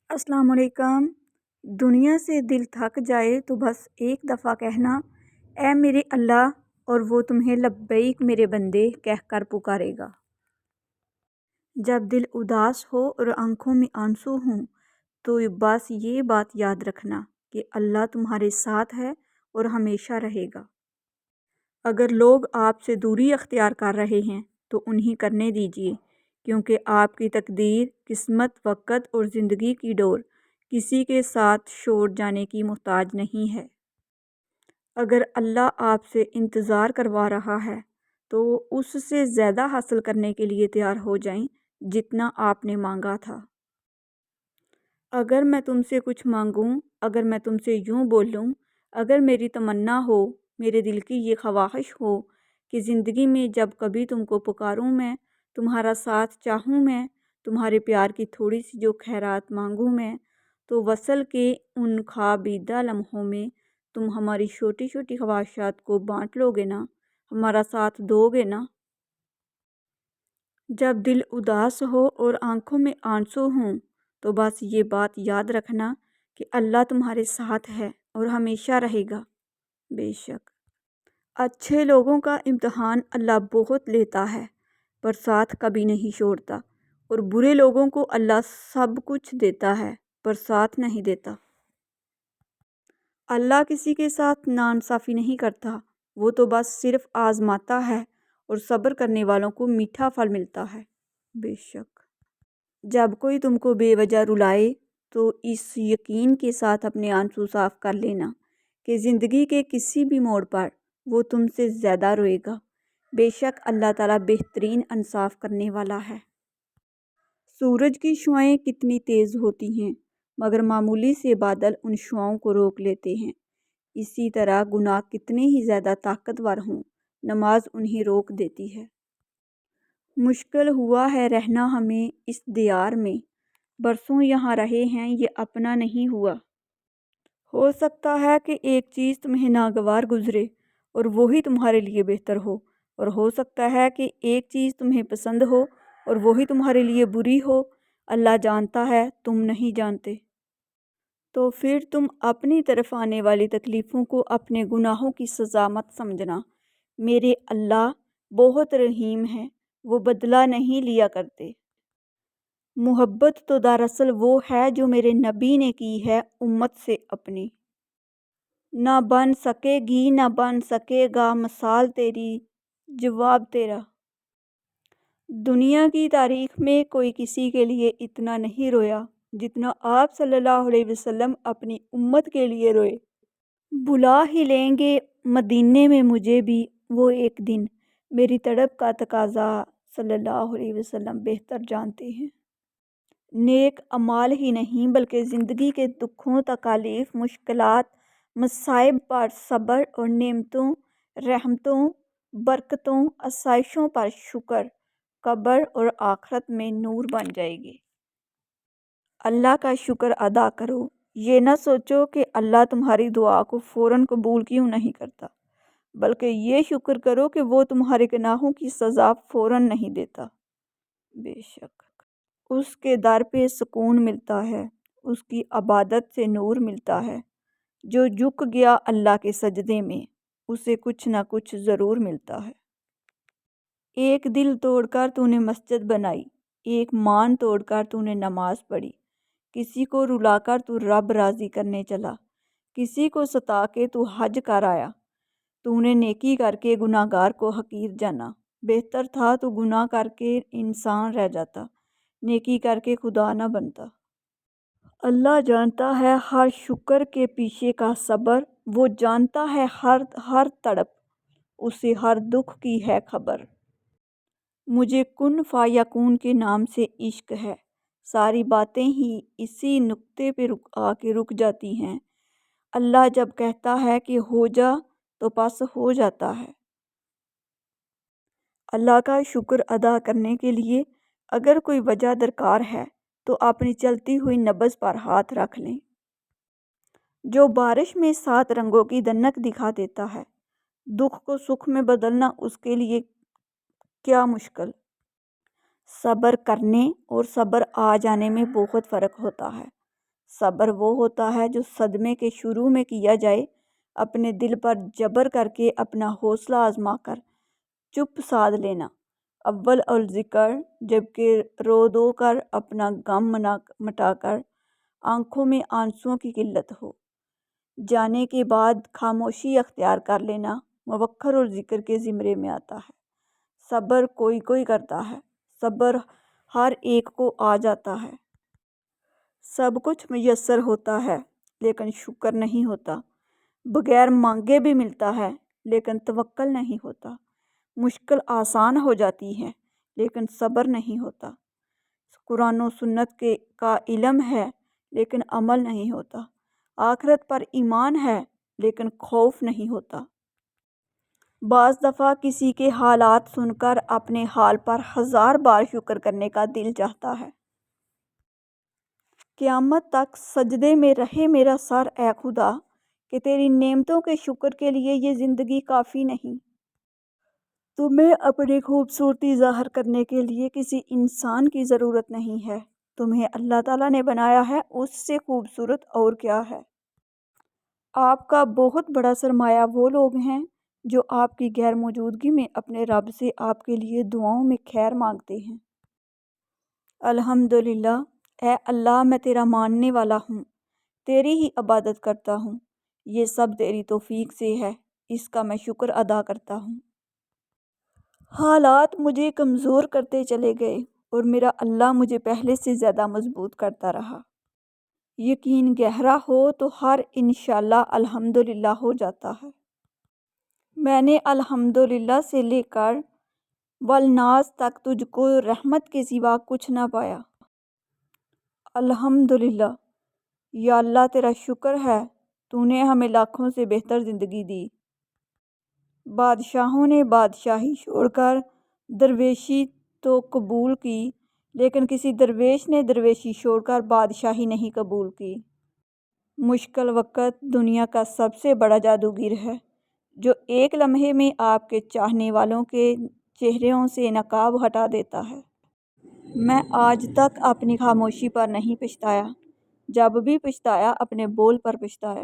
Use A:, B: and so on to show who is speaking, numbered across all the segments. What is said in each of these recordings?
A: السلام علیکم۔ دنیا سے دل تھک جائے تو بس ایک دفعہ کہنا، اے میرے اللہ، اور وہ تمہیں لبیک میرے بندے کہہ کر پکارے گا۔ جب دل اداس ہو اور آنکھوں میں آنسو ہوں تو بس یہ بات یاد رکھنا کہ اللہ تمہارے ساتھ ہے اور ہمیشہ رہے گا۔ اگر لوگ آپ سے دوری اختیار کر رہے ہیں تو انہیں کرنے دیجیے، کیونکہ آپ کی تقدیر، قسمت، وقت اور زندگی کی ڈور کسی کے ساتھ چھوڑ جانے کی محتاج نہیں ہے۔ اگر اللہ آپ سے انتظار کروا رہا ہے تو اس سے زیادہ حاصل کرنے کے لیے تیار ہو جائیں جتنا آپ نے مانگا تھا۔ اگر میں تم سے کچھ مانگوں، اگر میں تم سے یوں بولوں، اگر میری تمنا ہو، میرے دل کی یہ خواہش ہو کہ زندگی میں جب کبھی تم کو پکاروں میں، تمہارا ساتھ چاہوں میں، تمہارے پیار کی تھوڑی سی جو خیرات مانگوں میں، تو وصل کے ان خوابیدہ لمحوں میں تم ہماری چھوٹی چھوٹی خواہشات کو بانٹ لو گے نا، ہمارا ساتھ دو گے نا۔ جب دل اداس ہو اور آنکھوں میں آنسو ہوں تو بس یہ بات یاد رکھنا کہ اللہ تمہارے ساتھ ہے اور ہمیشہ رہے گا۔ بے شک اچھے لوگوں کا امتحان اللہ بہت لیتا ہے پر ساتھ کبھی نہیں چھوڑتا، اور برے لوگوں کو اللہ سب کچھ دیتا ہے پر ساتھ نہیں دیتا۔ اللہ کسی کے ساتھ ناانصافی نہیں کرتا، وہ تو بس صرف آزماتا ہے اور صبر کرنے والوں کو میٹھا پھل ملتا ہے۔ بے شک جب کوئی تم کو بے وجہ رلائے تو اس یقین کے ساتھ اپنے آنسو صاف کر لینا کہ زندگی کے کسی بھی موڑ پر وہ تم سے زیادہ روئے گا۔ بے شک اللہ تعالیٰ بہترین انصاف کرنے والا ہے۔ سورج کی شعاعیں کتنی تیز ہوتی ہیں مگر معمولی سے بادل ان شعاعوں کو روک لیتے ہیں۔ اسی طرح گناہ کتنے ہی زیادہ طاقتور ہوں، نماز انہیں روک دیتی ہے۔ مشکل ہوا ہے رہنا ہمیں اس دیار میں، برسوں یہاں رہے ہیں یہ اپنا نہیں ہوا۔ ہو سکتا ہے کہ ایک چیز تمہیں ناگوار گزرے اور وہی تمہارے لیے بہتر ہو، اور ہو سکتا ہے کہ ایک چیز تمہیں پسند ہو اور وہی تمہارے لیے بری ہو۔ اللہ جانتا ہے، تم نہیں جانتے۔ تو پھر تم اپنی طرف آنے والی تکلیفوں کو اپنے گناہوں کی سزا مت سمجھنا۔ میرے اللہ بہت رحیم ہیں، وہ بدلہ نہیں لیا کرتے۔ محبت تو دراصل وہ ہے جو میرے نبی نے کی ہے امت سے اپنی۔ نہ بن سکے گی نہ بن سکے گا مثال تیری، جواب تیرا۔ دنیا کی تاریخ میں کوئی کسی کے لیے اتنا نہیں رویا جتنا آپ صلی اللہ علیہ وسلم اپنی امت کے لیے روئے۔ بلا ہی لیں گے مدینے میں مجھے بھی وہ ایک دن، میری تڑپ کا تقاضا صلی اللہ علیہ وسلم بہتر جانتے ہیں۔ نیک اعمال ہی نہیں بلکہ زندگی کے دکھوں، تکالیف، مشکلات، مصائب پر صبر اور نعمتوں، رحمتوں، برکتوں، آسائشوں پر شکر قبر اور آخرت میں نور بن جائے گی۔ اللہ کا شکر ادا کرو، یہ نہ سوچو کہ اللہ تمہاری دعا کو فوراً قبول کیوں نہیں کرتا، بلکہ یہ شکر کرو کہ وہ تمہارے گناہوں کی سزا فوراً نہیں دیتا۔ بے شک اس کے در پہ سکون ملتا ہے، اس کی عبادت سے نور ملتا ہے۔ جو جھک گیا اللہ کے سجدے میں اسے کچھ نہ کچھ ضرور ملتا ہے۔ ایک دل توڑ کر تو نے مسجد بنائی، ایک مان توڑ کر تو نے نماز پڑھی، کسی کو رلا کر تو رب راضی کرنے چلا، کسی کو ستا کے تو حج کر آیا۔ تو نے نیکی کر کے گناہ گار کو حقیر جانا، بہتر تھا تو گناہ کر کے انسان رہ جاتا، نیکی کر کے خدا نہ بنتا۔ اللہ جانتا ہے ہر شکر کے پیچھے کا صبر، وہ جانتا ہے ہر تڑپ، اسے ہر دکھ کی ہے خبر۔ مجھے کن فیکون کے نام سے عشق ہے، ساری باتیں ہی اسی نقطے پہ آ کے رک جاتی ہیں۔ اللہ جب کہتا ہے کہ ہو جا تو پس ہو جاتا ہے۔ اللہ کا شکر ادا کرنے کے لیے اگر کوئی وجہ درکار ہے تو اپنی چلتی ہوئی نبض پر ہاتھ رکھ لیں۔ جو بارش میں 7 رنگوں کی دنک دکھا دیتا ہے، دکھ کو سکھ میں بدلنا اس کے لیے کیا مشکل۔ صبر کرنے اور صبر آ جانے میں بہت فرق ہوتا ہے۔ صبر وہ ہوتا ہے جو صدمے کے شروع میں کیا جائے، اپنے دل پر جبر کر کے اپنا حوصلہ آزما کر چپ سادھ لینا، اول الذکر جبکہ رو دو کر اپنا غم مٹا کر آنکھوں میں آنسوؤں کی قلت ہو جانے کے بعد خاموشی اختیار کر لینا موخر اور ذکر کے زمرے میں آتا ہے۔ صبر کوئی کوئی کرتا ہے، صبر ہر ایک کو آ جاتا ہے۔ سب کچھ میسر ہوتا ہے لیکن شکر نہیں ہوتا، بغیر مانگے بھی ملتا ہے لیکن توکل نہیں ہوتا، مشکل آسان ہو جاتی ہے لیکن صبر نہیں ہوتا، قرآن و سنت کا علم ہے لیکن عمل نہیں ہوتا، آخرت پر ایمان ہے لیکن خوف نہیں ہوتا۔ بعض دفعہ کسی کے حالات سن کر اپنے حال پر 1000 بار شکر کرنے کا دل چاہتا ہے۔ قیامت تک سجدے میں رہے میرا سر اے خدا کہ تیری نعمتوں کے شکر کے لیے یہ زندگی کافی نہیں۔ تمہیں اپنی خوبصورتی ظاہر کرنے کے لیے کسی انسان کی ضرورت نہیں ہے، تمہیں اللہ تعالیٰ نے بنایا ہے، اس سے خوبصورت اور کیا ہے۔ آپ کا بہت بڑا سرمایہ وہ لوگ ہیں جو آپ کی غیر موجودگی میں اپنے رب سے آپ کے لیے دعاؤں میں خیر مانگتے ہیں۔ الحمدللہ، اے اللہ میں تیرا ماننے والا ہوں، تیری ہی عبادت کرتا ہوں، یہ سب تیری توفیق سے ہے، اس کا میں شکر ادا کرتا ہوں۔ حالات مجھے کمزور کرتے چلے گئے اور میرا اللہ مجھے پہلے سے زیادہ مضبوط کرتا رہا۔ یقین گہرا ہو تو ہر انشاءاللہ الحمدللہ ہو جاتا ہے۔ میں نے الحمدللہ سے لے کر والناس تک تجھ کو رحمت کے سوا کچھ نہ پایا۔ الحمدللہ، یا اللہ تیرا شکر ہے، تو نے ہمیں لاکھوں سے بہتر زندگی دی۔ بادشاہوں نے بادشاہی چھوڑ کر درویشی تو قبول کی، لیکن کسی درویش نے درویشی چھوڑ کر بادشاہی نہیں قبول کی۔ مشکل وقت دنیا کا سب سے بڑا جادوگر ہے، جو ایک لمحے میں آپ کے چاہنے والوں کے چہروں سے نقاب ہٹا دیتا ہے۔ میں آج تک اپنی خاموشی پر نہیں پچھتایا، جب بھی پچھتایا اپنے بول پر پچھتایا۔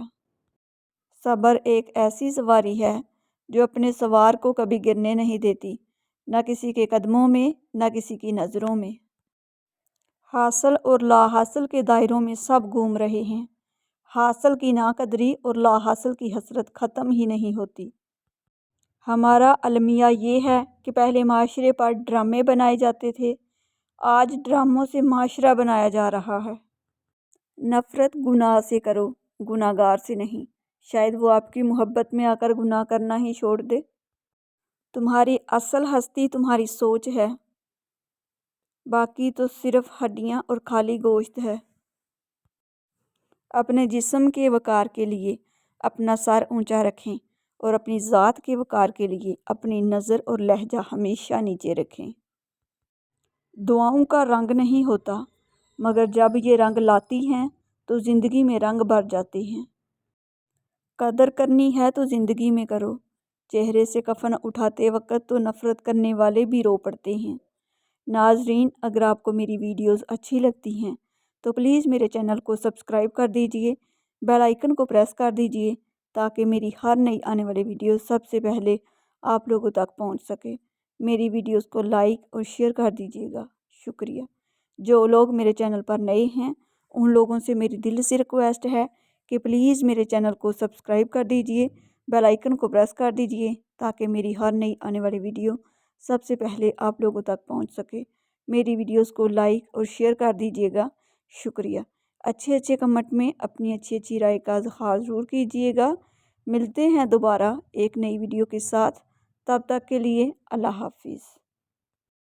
A: صبر ایک ایسی سواری ہے جو اپنے سوار کو کبھی گرنے نہیں دیتی، نہ کسی کے قدموں میں، نہ کسی کی نظروں میں۔ حاصل اور لا حاصل کے دائروں میں سب گھوم رہے ہیں، حاصل کی ناقدری اور لا حاصل کی حسرت ختم ہی نہیں ہوتی۔ ہمارا المیہ یہ ہے کہ پہلے معاشرے پر ڈرامے بنائے جاتے تھے، آج ڈراموں سے معاشرہ بنایا جا رہا ہے۔ نفرت گناہ سے کرو، گناہ گار سے نہیں، شاید وہ آپ کی محبت میں آ کر گناہ کرنا ہی چھوڑ دے۔ تمہاری اصل ہستی تمہاری سوچ ہے، باقی تو صرف ہڈیاں اور خالی گوشت ہے۔ اپنے جسم کے وقار کے لیے اپنا سر اونچا رکھیں اور اپنی ذات کے وقار کے لیے اپنی نظر اور لہجہ ہمیشہ نیچے رکھیں۔ دعاؤں کا رنگ نہیں ہوتا، مگر جب یہ رنگ لاتی ہیں تو زندگی میں رنگ بھر جاتے ہیں۔ قدر کرنی ہے تو زندگی میں کرو، چہرے سے کفن اٹھاتے وقت تو نفرت کرنے والے بھی رو پڑتے ہیں۔ ناظرین، اگر آپ کو میری ویڈیوز اچھی لگتی ہیں تو پلیز میرے چینل کو سبسکرائب کر دیجئے، بیل آئیکن کو پریس کر دیجئے تاکہ میری ہر نئی آنے والی ویڈیو سب سے پہلے آپ لوگوں تک پہنچ سکے۔ میری ویڈیوز کو لائک اور شیئر کر دیجئے گا، شکریہ۔ جو لوگ میرے چینل پر نئے ہیں ان لوگوں سے میری دل سے ریکویسٹ ہے کہ پلیز میرے چینل کو سبسکرائب کر دیجئے، بیل آئیکن کو پریس کر دیجئے تاکہ میری ہر نئی آنے والی ویڈیو سب سے پہلے آپ لوگوں تک پہنچ سکے۔ میری ویڈیوز کو لائک اور شیئر کر دیجئے گا، شکریہ۔ اچھے کمنٹ میں اپنی اچھی رائے کا اظہار ضرور کیجئے گا۔ ملتے ہیں دوبارہ ایک نئی ویڈیو کے ساتھ، تب تک کے لیے اللہ حافظ۔